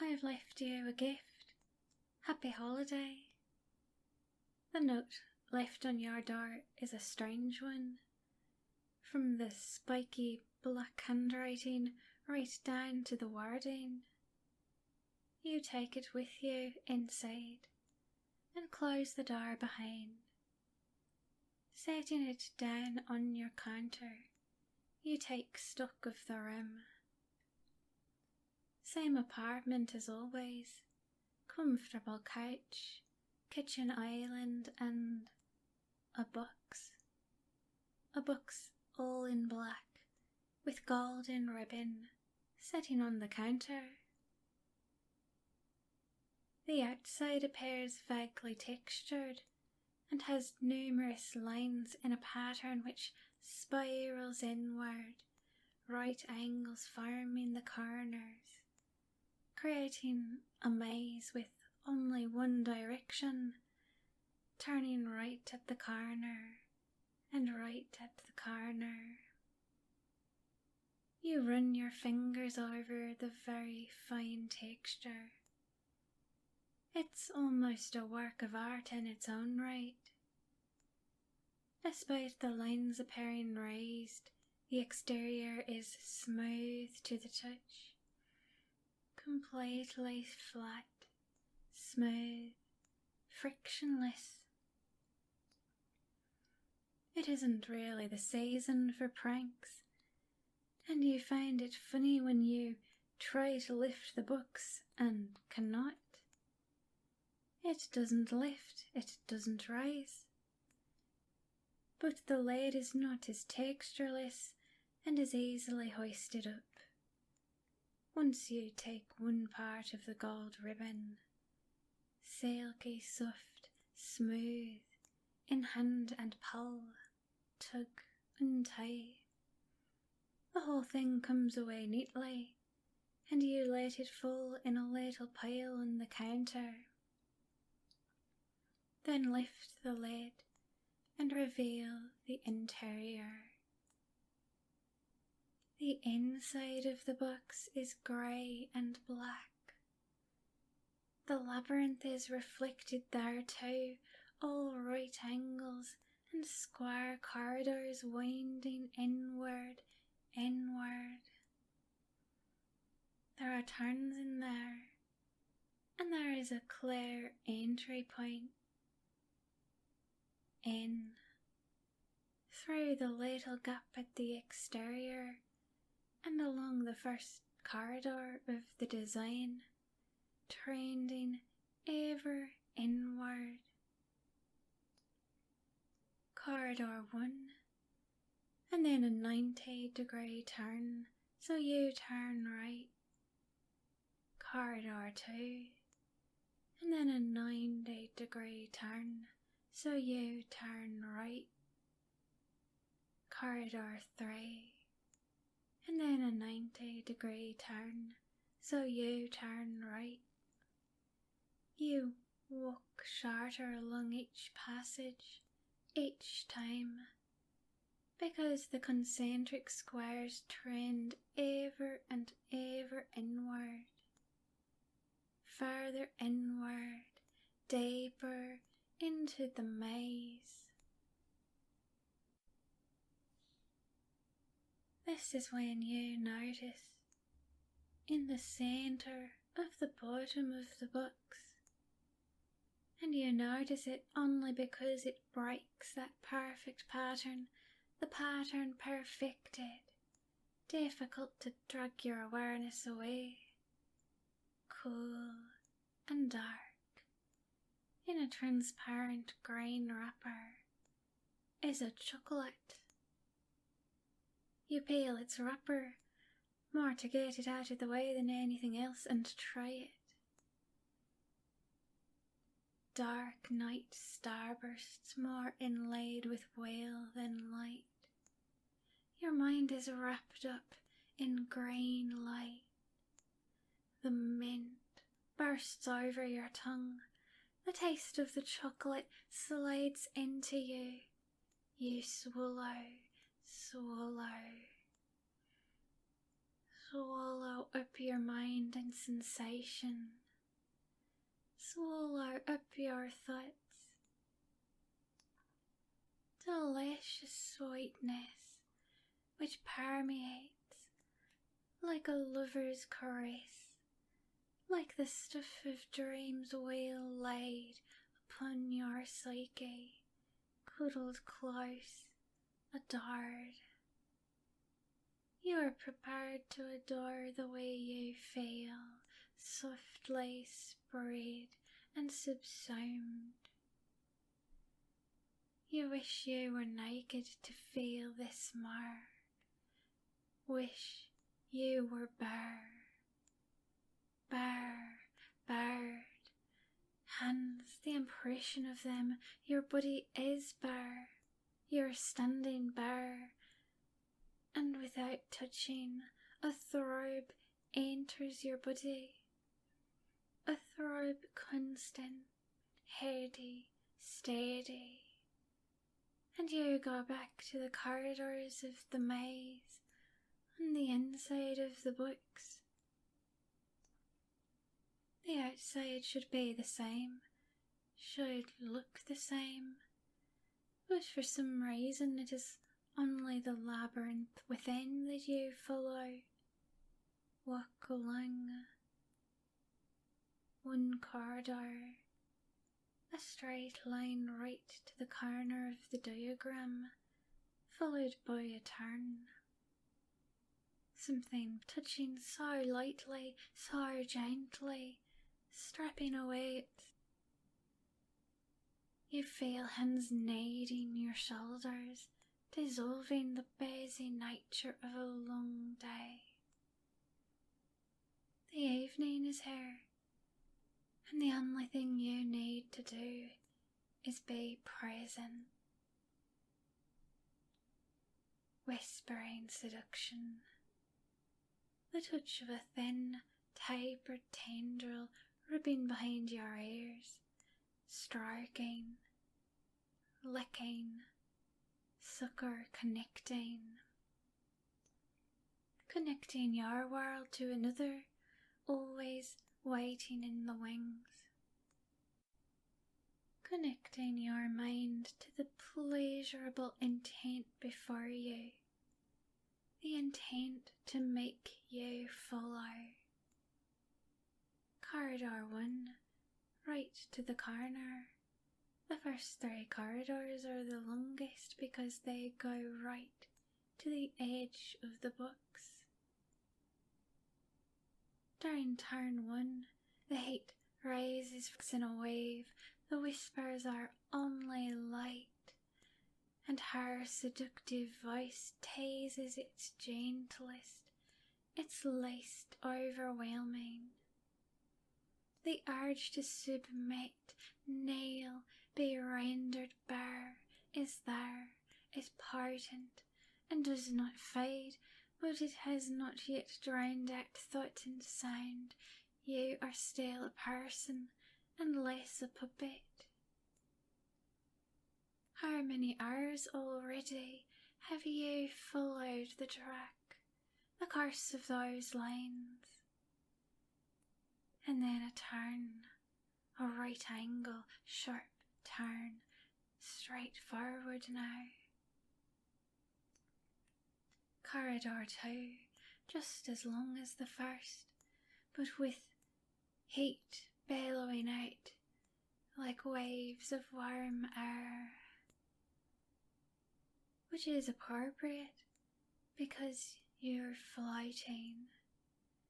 I've left you a gift. Happy holiday. The note left on your door is a strange one. From the spiky black handwriting right down to the wording. You take it with you inside and close the door behind. Setting it down on your counter, you take stock of the room. Same apartment as always, comfortable couch, kitchen island and a box. A box all in black with golden ribbon sitting on the counter. The outside appears vaguely textured and has numerous lines in a pattern which spirals inward, right angles forming the corners, creating a maze with only one direction, turning right at the corner and right at the corner. You run your fingers over the very fine texture. It's almost a work of art in its own right. Despite the lines appearing raised, the exterior is smooth to the touch, completely flat, smooth, frictionless. It isn't really the season for pranks, and you find it funny when you try to lift the books and cannot. It doesn't lift, it doesn't rise. But the lid is not as textureless and is easily hoisted up. Once you take one part of the gold ribbon, silky, soft, smooth, in hand and pull, tug and tie, the whole thing comes away neatly, and you let it fall in a little pile on the counter. Then lift the lid and reveal the interior. The inside of the box is grey and black. The labyrinth is reflected there too, all right angles and square corridors winding inward. There are turns in there, and there is a clear entry point. In, through the little gap at the exterior, and along the first corridor of the design, trending ever inward. Corridor 1, and then a 90-degree turn, so you turn right. Corridor 2, and then a 90-degree turn, so you turn right. Corridor 3, and then a 90-degree turn, so you turn right. You walk shorter along each passage, each time, because the concentric squares trend ever and ever inward, further inward, deeper into the maze. This is when you notice, in the center of the bottom of the box, and you notice it only because it breaks that perfect pattern, the pattern perfected, difficult to drag your awareness away, cool and dark, in a transparent green wrapper, is a chocolate. You peel its wrapper, more to get it out of the way than anything else, and try it. Dark night starbursts, more inlaid with wail than light. Your mind is wrapped up in green light. The mint bursts over your tongue. The taste of the chocolate slides into you. You swallow, swallow, swallow up your mind and sensation, swallow up your thoughts. Delicious sweetness which permeates like a lover's caress, like the stuff of dreams well laid upon your psyche, cuddled close, adored. You are prepared to adore the way you feel, softly spread and subsumed. You wish you were naked to feel this more. Wish you were bare, bared. Hands, the impression of them, your body is bare. You're standing bare, and without touching, a throb enters your body. A throb constant, heady, steady. And you go back to the corridors of the maze on the inside of the books. The outside should be the same, should look the same, but for some reason it is only the labyrinth within that you follow. Walk along one corridor, a straight line right to the corner of the diagram, followed by a turn. Something touching so lightly, so gently, stripping away. You feel hands kneading your shoulders, dissolving the busy nature of a long day. The evening is here, and the only thing you need to do is be present. Whispering seduction, the touch of a thin, tapered tendril rubbing behind your ears, stroking, licking, sucker connecting your world to another, always waiting in the wings. Connecting your mind to the pleasurable intent before you, the intent to make you follow. Corridor 1, right to the corner. The first 3 corridors are the longest because they go right to the edge of the books. During turn 1, the heat rises in a wave, the whispers are only light, and her seductive voice teases its gentlest, its least overwhelming. The urge to submit, kneel, be rendered bare is there, is potent, and does not fade, but it has not yet drowned out thought and sound. You are still a person, and less a puppet. How many hours already have you followed the track, the course of those lines? And then a turn, a right angle, sharp turn, straight forward now. Corridor 2, just as long as the first, but with heat bellowing out like waves of warm air, which is appropriate because you're floating,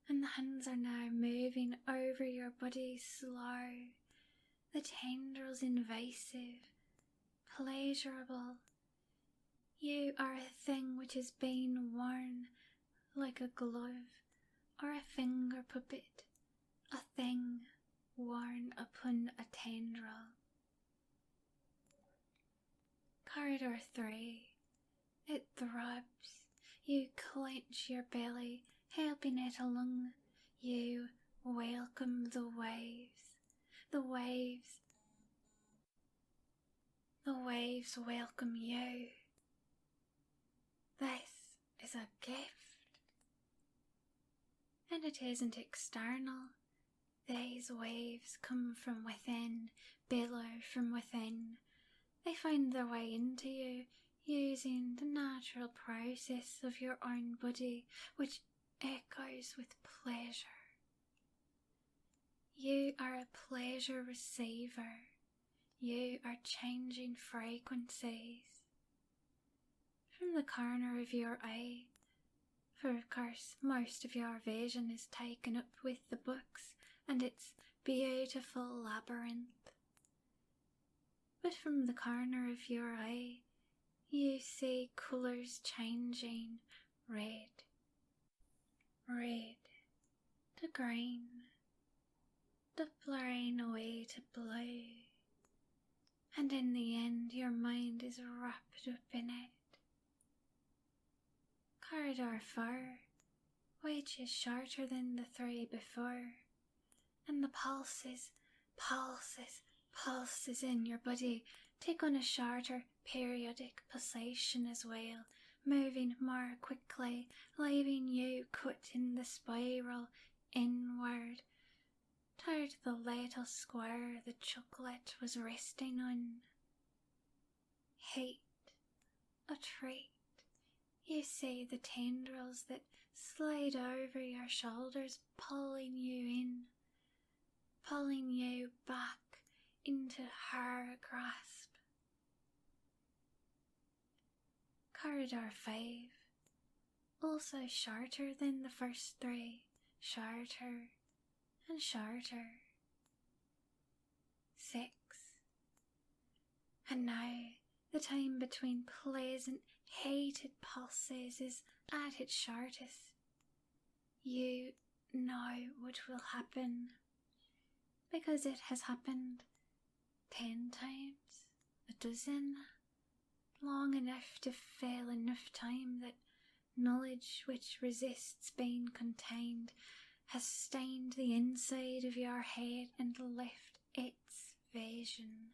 and the hands are now moving over your body slow, the tendrils invasive, pleasurable. You are a thing which is being worn like a glove or a finger puppet, a thing worn upon a tendril. Corridor 3, it throbs. You clench your belly, helping it along. You welcome the waves. The waves welcome you. This is a gift. and it isn't external. These waves come from within, billow from within. They find their way into you using the natural process of your own body, which echoes with pleasure. You are a pleasure receiver. You are changing frequencies. From the corner of your eye, for of course most of your vision is taken up with the books and its beautiful labyrinth. But from the corner of your eye, you see colours changing, red to green, to blurring away to blue, and in the end your mind is wrapped up in it. Corridor 4, which is shorter than the 3 before, and the pulses in your body take on a shorter periodic pulsation as well, moving more quickly, leaving you cut in the spiral inward toward the little square the chocolate was resting on. Heat, a treat. You see the tendrils that slide over your shoulders, pulling you in, pulling you back into her grasp. Corridor 5, also shorter than the first 3, shorter and shorter. 6, and now the time between pleasant, hated pulses is at its shortest. You know what will happen, because it has happened 10 times, a dozen, long enough to fill enough time that knowledge which resists being contained has stained the inside of your head and left its vision.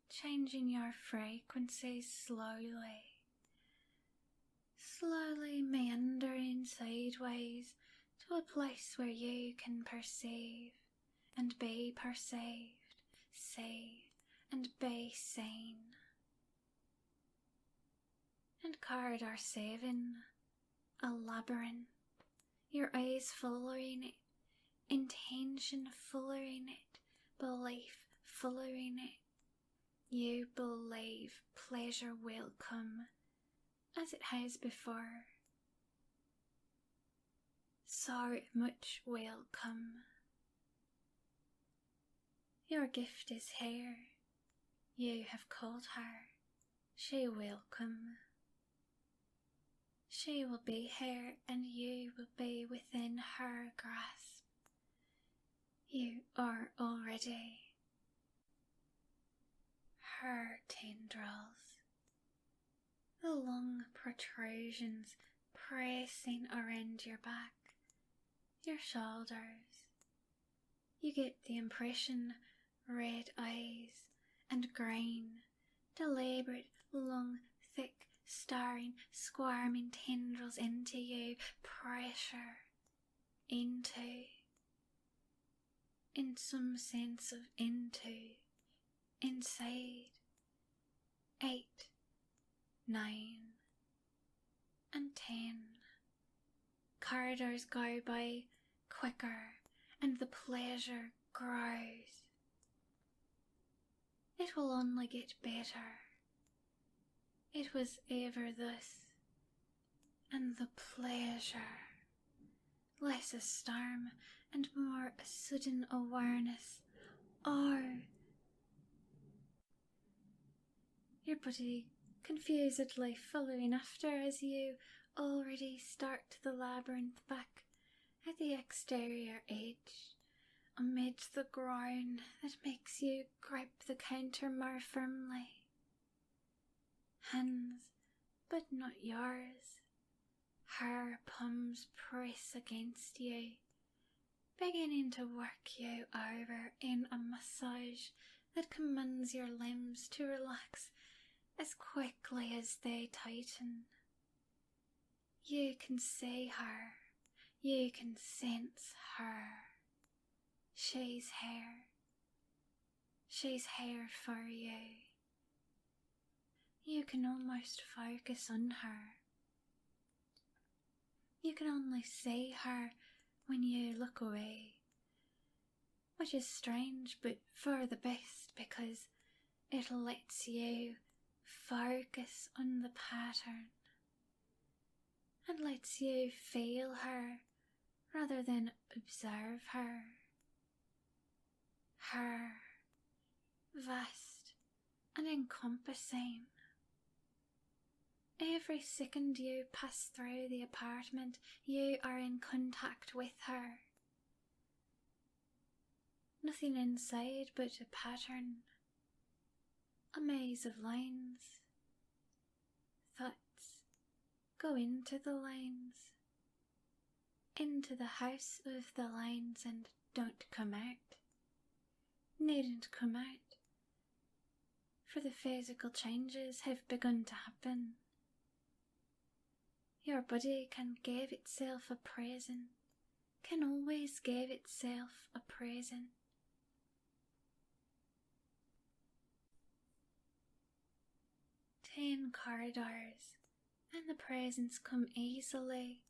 Changing your frequencies slowly, meandering sideways to a place where you can perceive and be perceived, see and be seen. And corridor 7, a labyrinth, your eyes following it, intention following it, belief following it. You believe pleasure will come, as it has before. So much will come. Your gift is here. You have called her. She will come. She will be here, and you will be within her grasp. You are already her tendrils, the long protrusions pressing around your back, your shoulders. You get the impression red eyes and green, deliberate, long, thick, staring, squirming tendrils into you, pressure into, in some sense of into, inside. 8, 9, and 10. Corridors go by quicker, and the pleasure grows. It will only get better. It was ever thus, and the pleasure, less a storm and more a sudden awareness. Oh, your body confusedly following after as you already start the labyrinth back at the exterior edge, amid the groan that makes you grip the counter more firmly. Hands, but not yours. Her palms press against you, beginning to work you over in a massage that commands your limbs to relax as quickly as they tighten. You can see her. You can sense her. She's here. She's here for you. You can almost focus on her. You can only see her when you look away, which is strange but for the best because it lets you focus on the pattern and lets you feel her rather than observe her. Her, vast and encompassing. Every second you pass through the apartment, you are in contact with her. Nothing inside but a pattern, a maze of lines. Thoughts go into the lines, into the house of the lines and don't come out. Needn't come out, for the physical changes have begun to happen. Your body can give itself a present, can always give itself a present. Ten corridors, and the presents come easily.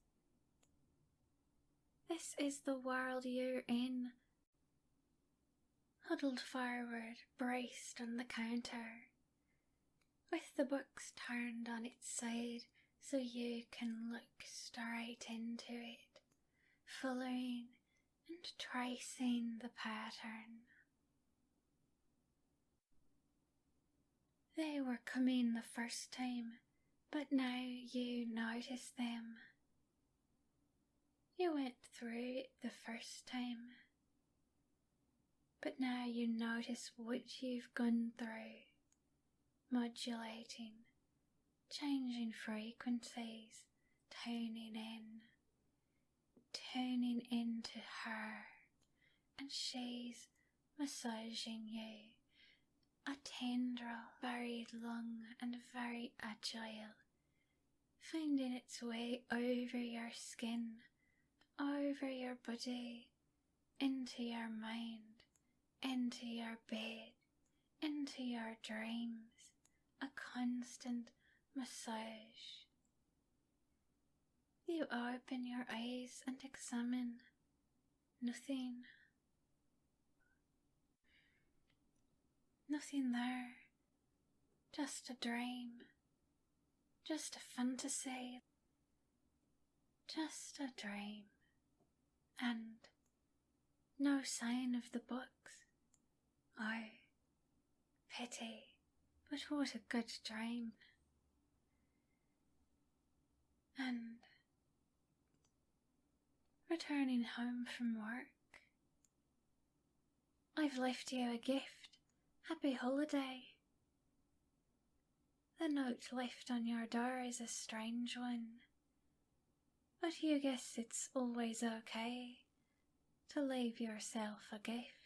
This is the world you're in. Huddled forward, braced on the counter, with the books turned on its side so you can look straight into it, following and tracing the pattern. They were coming the first time, but now you notice them. You went through it the first time, but now you notice what you've gone through, modulating, changing frequencies, tuning into her, and she's massaging you, a tendril very long and very agile, finding its way over your skin, over your body, into your mind, into your bed, into your dreams, a constant massage. You open your eyes and examine nothing. Nothing there, just a dream, just a fantasy, just a dream, and no sign of the books. Oh, pity, but what a good dream. And returning home from work, I've left you a gift. Happy holiday. The note left on your door is a strange one, but you guess it's always okay to leave yourself a gift.